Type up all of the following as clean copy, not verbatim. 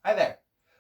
Hi there.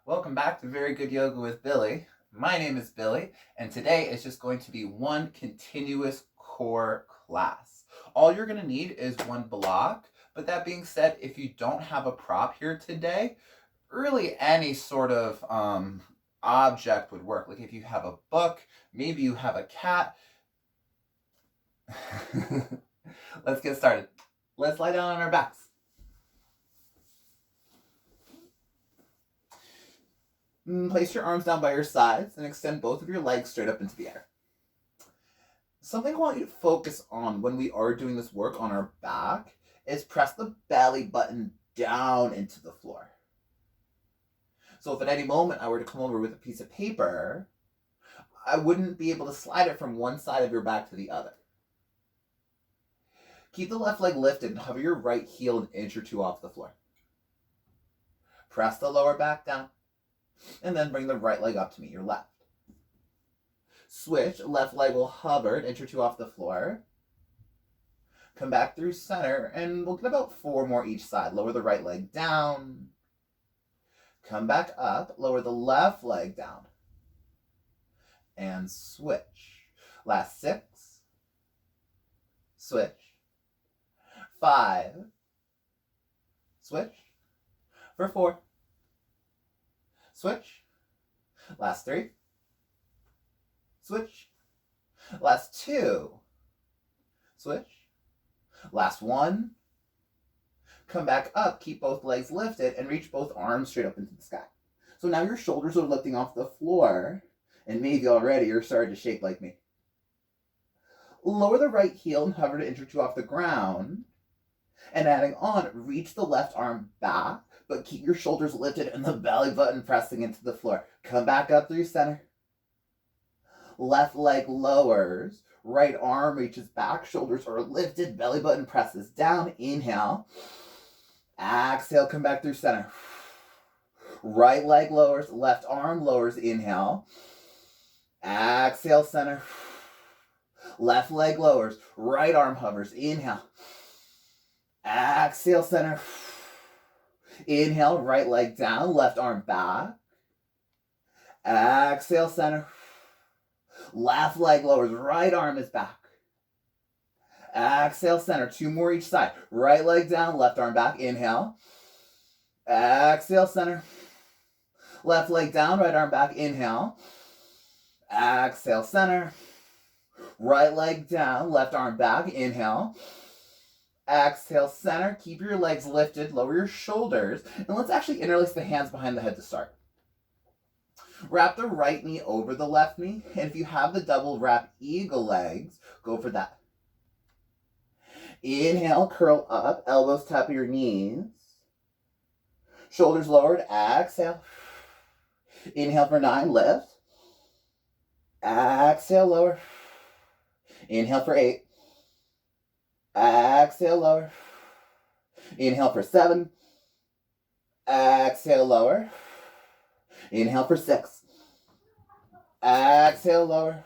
Welcome back to Very Good Yoga with Billy. My name is Billy, and today is just going to be one continuous core class. All you're going to need is one block, but that being said, if you don't have a prop here today, really any sort of object would work. Like if you have a book, maybe you have a cat. Let's get started. Let's lie down on our backs. Place your arms down by your sides and extend both of your legs straight up into the air. Something I want you to focus on when we are doing this work on our back is press the belly button down into the floor. So if at any moment I were to come over with a piece of paper, I wouldn't be able to slide it from one side of your back to the other. Keep the left leg lifted and hover your right heel an inch or two off the floor. Press the lower back down, and then bring the right leg up to meet your left. Switch, left leg will hover an inch or two off the floor. Come back through center, and we'll get about 4 more each side. Lower the right leg down. Come back up, lower the left leg down. And switch. Last 6. Switch. 5. Switch. For 4. Switch. Last 3. Switch. Last 2. Switch. Last 1. Come back up, keep both legs lifted, and reach both arms straight up into the sky. So now your shoulders are lifting off the floor, and maybe already you're starting to shake like me. Lower the right heel and hover an inch or two off the ground. And adding on, reach the left arm back, but keep your shoulders lifted and the belly button pressing into the floor. Come back up through center. Left leg lowers, right arm reaches back, shoulders are lifted, belly button presses down. Inhale. Exhale, come back through center. Right leg lowers, left arm lowers. Inhale. Exhale, center. Left leg lowers, right arm hovers. Inhale. Exhale, center. Inhale, right leg down, left arm back. Exhale, center. Left leg lowers, right arm is back. Exhale, center. 2 more each side. Right leg down, left arm back. Inhale. Exhale, center. Left leg down, right arm back. Inhale. Exhale, center. Right leg down, left arm back. Inhale. Exhale, center. Keep your legs lifted. Lower your shoulders. And let's actually interlace the hands behind the head to start. Wrap the right knee over the left knee. And if you have the double wrap eagle legs, go for that. Inhale, curl up. Elbows tap your knees. Shoulders lowered. Exhale. Inhale for 9. Lift. Exhale, lower. Inhale for 8. Exhale, lower. Inhale for 7. Exhale, lower. Inhale for 6. Exhale, lower.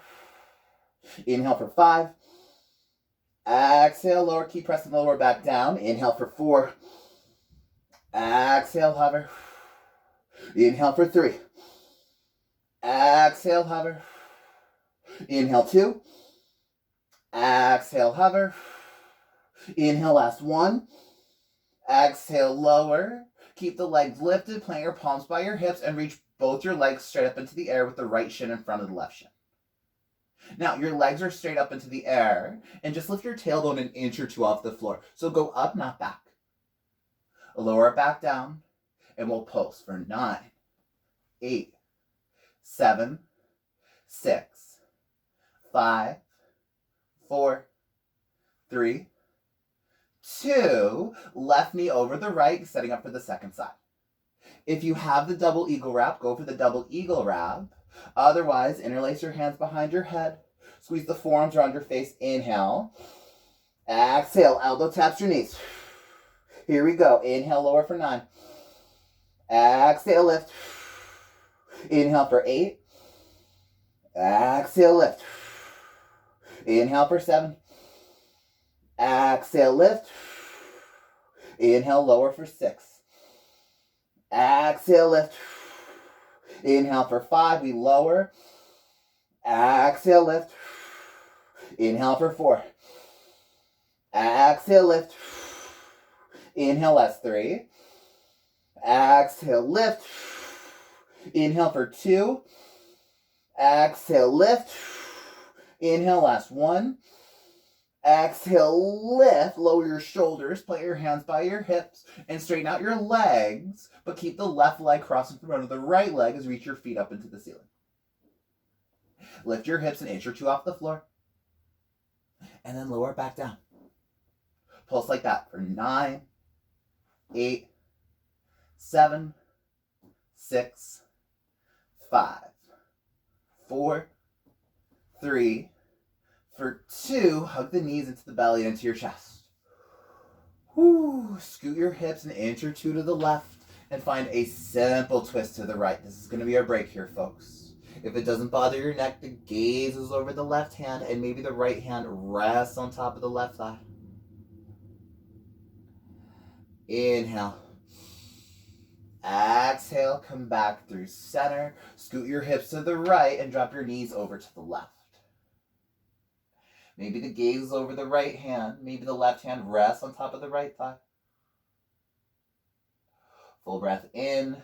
Inhale for 5. Exhale, lower. Keep pressing the lower back down. Inhale for 4. Exhale, hover. Inhale for 3. Exhale, hover. Inhale 2. Exhale, hover. Inhale, last 1. Exhale, lower. Keep the legs lifted, plant your palms by your hips, and reach both your legs straight up into the air with the right shin in front of the left shin. Now, your legs are straight up into the air, and just lift your tailbone an inch or 2 off the floor. So go up, not back. Lower it back down, and we'll pulse for 9, 8, 7, 6, 5, 4, 3, 2, left knee over the right, setting up for the second side. If you have the double eagle wrap, go for the double eagle wrap. Otherwise, interlace your hands behind your head. Squeeze the forearms around your face. Inhale. Exhale, elbow taps your knees. Here we go. Inhale, lower for 9. Exhale, lift. Inhale for 8. Exhale, lift. Inhale for 7. Exhale, lift. Inhale, lower for 6. Exhale. Exhale, lift. Inhale for 5, we lower. Exhale, lift. Inhale for 4. Exhale, lift. Inhale, that's 3. Exhale, lift. Inhale for 2. Exhale, lift. Inhale, last 1. Exhale, lift. Lower your shoulders. Plant your hands by your hips and straighten out your legs, but keep the left leg crossed in front of the right leg as you reach your feet up into the ceiling. Lift your hips an inch or 2 off the floor, and then lower it back down. Pulse like that for 9, 8, 7, 6, 5, 4, 3, for 2, hug the knees into the belly and into your chest. Woo. Scoot your hips an inch or 2 to the left and find a simple twist to the right. This is going to be our break here, folks. If it doesn't bother your neck, the gaze is over the left hand and maybe the right hand rests on top of the left thigh. Inhale. Exhale, come back through center. Scoot your hips to the right and drop your knees over to the left. Maybe the gaze is over the right hand. Maybe the left hand rests on top of the right thigh. Full breath in.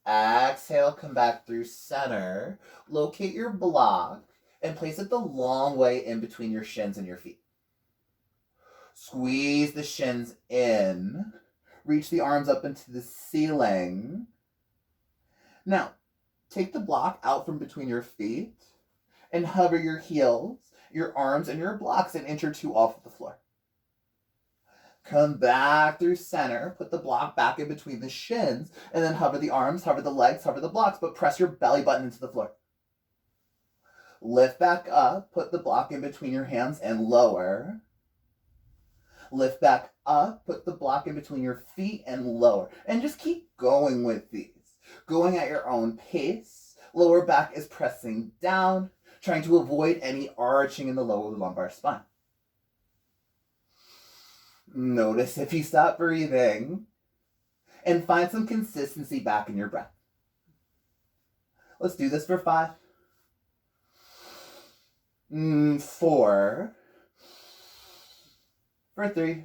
Exhale, come back through center. Locate your block and place it the long way in between your shins and your feet. Squeeze the shins in. Reach the arms up into the ceiling. Now, take the block out from between your feet and hover your heels, your arms, and your blocks an inch or 2 off of the floor. Come back through center, put the block back in between the shins, and then hover the arms, hover the legs, hover the blocks, but press your belly button into the floor. Lift back up, put the block in between your hands and lower. Lift back up, put the block in between your feet and lower. And just keep going with these. Going at your own pace. Lower back is pressing down, trying to avoid any arching in the lower lumbar spine. Notice if you stop breathing and find some consistency back in your breath. Let's do this for 5, 4, for 3,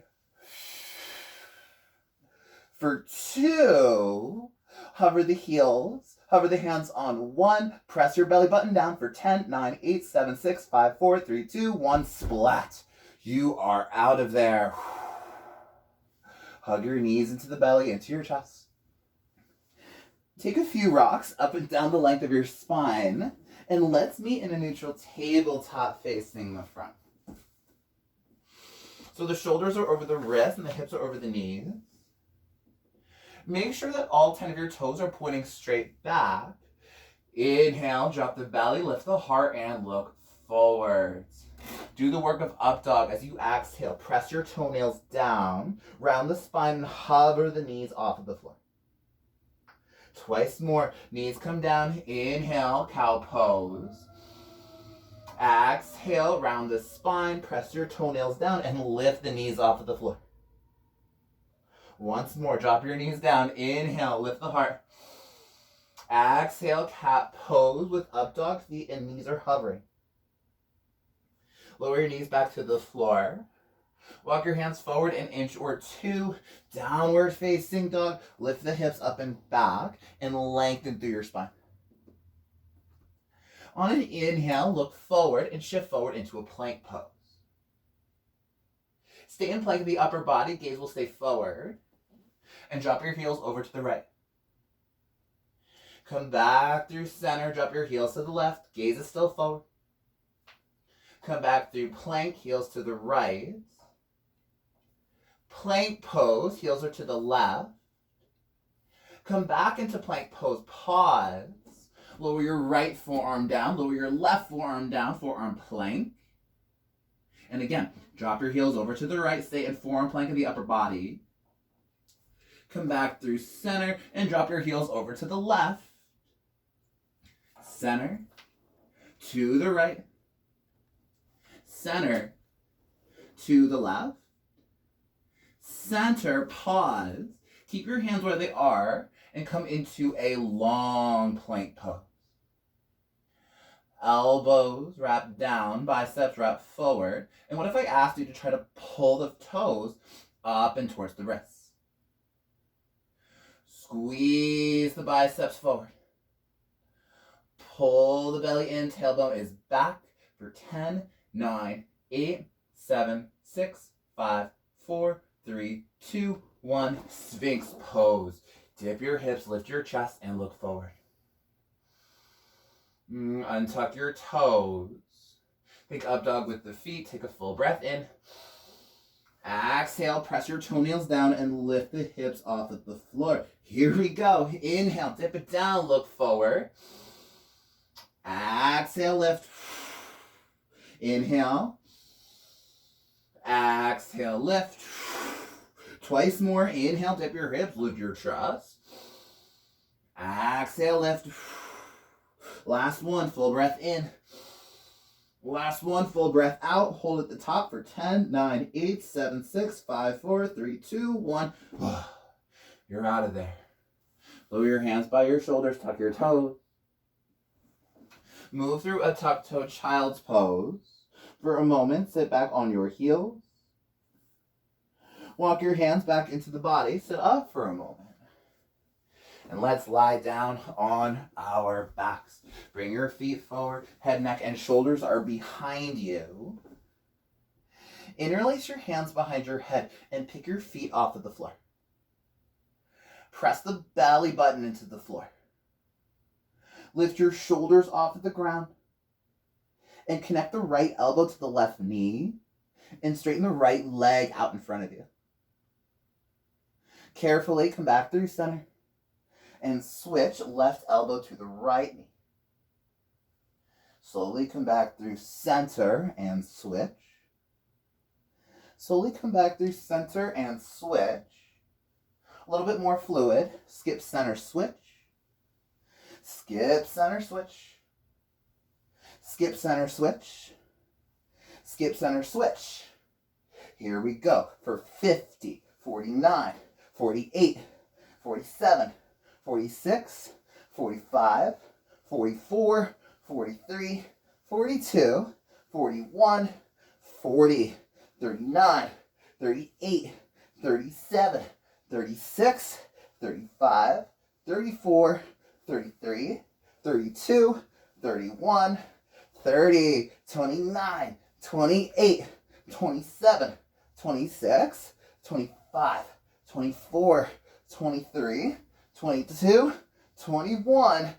for 2, hover the heels, hover the hands on 1, press your belly button down for 10, 9, 8, 7, 6, 5, 4, 3, 2, 1, splat. You are out of there. Hug your knees into the belly, into your chest. Take a few rocks up and down the length of your spine, and let's meet in a neutral tabletop facing the front. So the shoulders are over the wrists and the hips are over the knees. Make sure that all 10 of your toes are pointing straight back. Inhale, drop the belly, lift the heart, and look forwards. Do the work of up dog as you exhale. Press your toenails down, round the spine, and hover the knees off of the floor. Twice more. Knees come down. Inhale, cow pose. Exhale, round the spine, press your toenails down, and lift the knees off of the floor. Once more, drop your knees down. Inhale, lift the heart. Exhale, cat pose with up dog feet and knees are hovering. Lower your knees back to the floor. Walk your hands forward an inch or 2. Downward facing dog. Lift the hips up and back and lengthen through your spine. On an inhale, look forward and shift forward into a plank pose. Stay in plank in the upper body. Gaze will stay forward. And drop your heels over to the right. Come back through center. Drop your heels to the left. Gaze is still forward. Come back through plank, heels to the right. Plank pose, heels are to the left. Come back into plank pose, pause. Lower your right forearm down, lower your left forearm down, forearm plank. And again, drop your heels over to the right, stay in forearm plank in the upper body. Come back through center and drop your heels over to the left. Center, to the right. Center, to the left. Center, pause. Keep your hands where they are and come into a long plank pose. Elbows wrap down, biceps wrap forward. And what if I asked you to try to pull the toes up and towards the wrists? Squeeze the biceps forward. Pull the belly in, tailbone is back for 10, 9, 8, 7, 6, 5, 4, 3, 2, 1. Sphinx pose. Dip your hips, lift your chest, and look forward. Untuck your toes. Think up dog with the feet. Take a full breath in. Exhale, press your toenails down and lift the hips off of the floor. Here we go. Inhale, dip it down, look forward. Exhale, lift. Inhale. Exhale, lift. Twice more. Inhale, dip your hips, lift your chest. Exhale, lift. Last one, full breath in. Last one, full breath out. Hold at the top for 10, 9, 8, 7, 6, 5, 4, 3, 2, 1. You're out of there. Lower your hands by your shoulders, tuck your toes. Move through a tuck-toed child's pose. For a moment, sit back on your heels. Walk your hands back into the body. Sit up for a moment. And let's lie down on our backs. Bring your feet forward. Head, neck, and shoulders are behind you. Interlace your hands behind your head and pick your feet off of the floor. Press the belly button into the floor. Lift your shoulders off of the ground. And connect the right elbow to the left knee. And straighten the right leg out in front of you. Carefully come back through center. And switch left elbow to the right knee. Slowly come back through center and switch. Slowly come back through center and switch. A little bit more fluid. Skip center, switch. Skip center, switch. Skip center, switch. Skip center, switch. Here we go for 50, 49, 48, 47, 46, 45, 44, 43, 42, 41, 40, 39, 38, 37, 36, 35, 34, 33, 32, 31, 30, 29, 28, 27, 26, 25, 24, 23, 22, 21,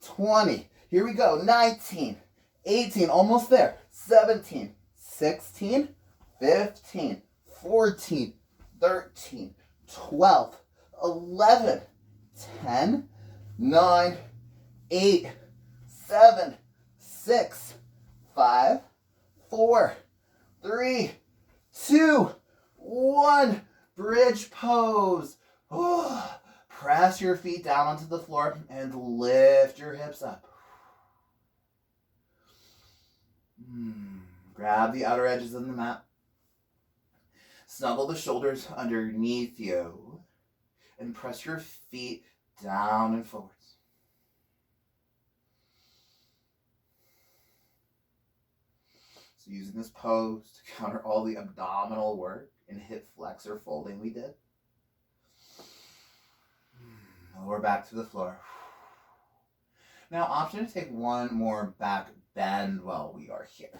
20. Here we go. 19, 18, almost there. 17, 16, 15, 14, 13, 12, 11, 10, 9, 8, 7, 6, 5, 4, 3, 2, 1. Bridge pose. Press your feet down onto the floor and lift your hips up. Grab the outer edges of the mat. Snuggle the shoulders underneath you and press your feet down and forwards. So using this pose to counter all the abdominal work and hip flexor folding we did. Lower back to the floor. Now, option to take one more back bend while we are here.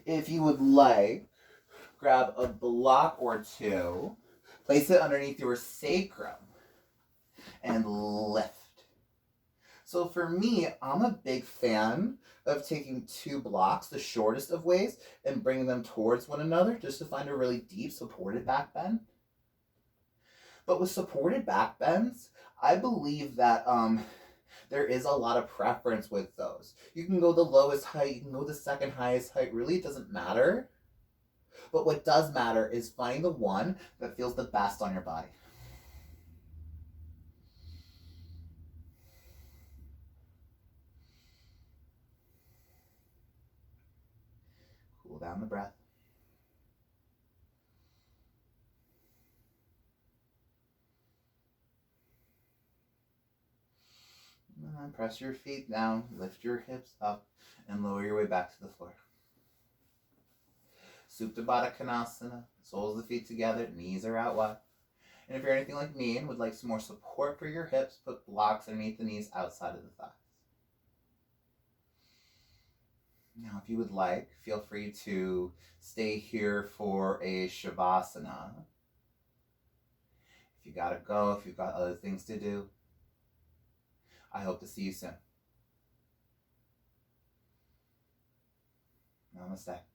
If you would like, grab a block or two, place it underneath your sacrum, and lift. So for me, I'm a big fan of taking two blocks, the shortest of ways, and bringing them towards one another just to find a really deep supported back bend. But with supported back bends, I believe that there is a lot of preference with those. You can go the lowest height, you can go the second highest height, really it doesn't matter. But what does matter is finding the one that feels the best on your body. Cool down the breath. And press your feet down, lift your hips up, and lower your way back to the floor. Supta Baddha Konasana, soles of the feet together, knees are out wide. And if you're anything like me and would like some more support for your hips, put blocks underneath the knees outside of the thighs. Now, if you would like, feel free to stay here for a Shavasana. If you gotta go, if you've got other things to do, I hope to see you soon. Namaste.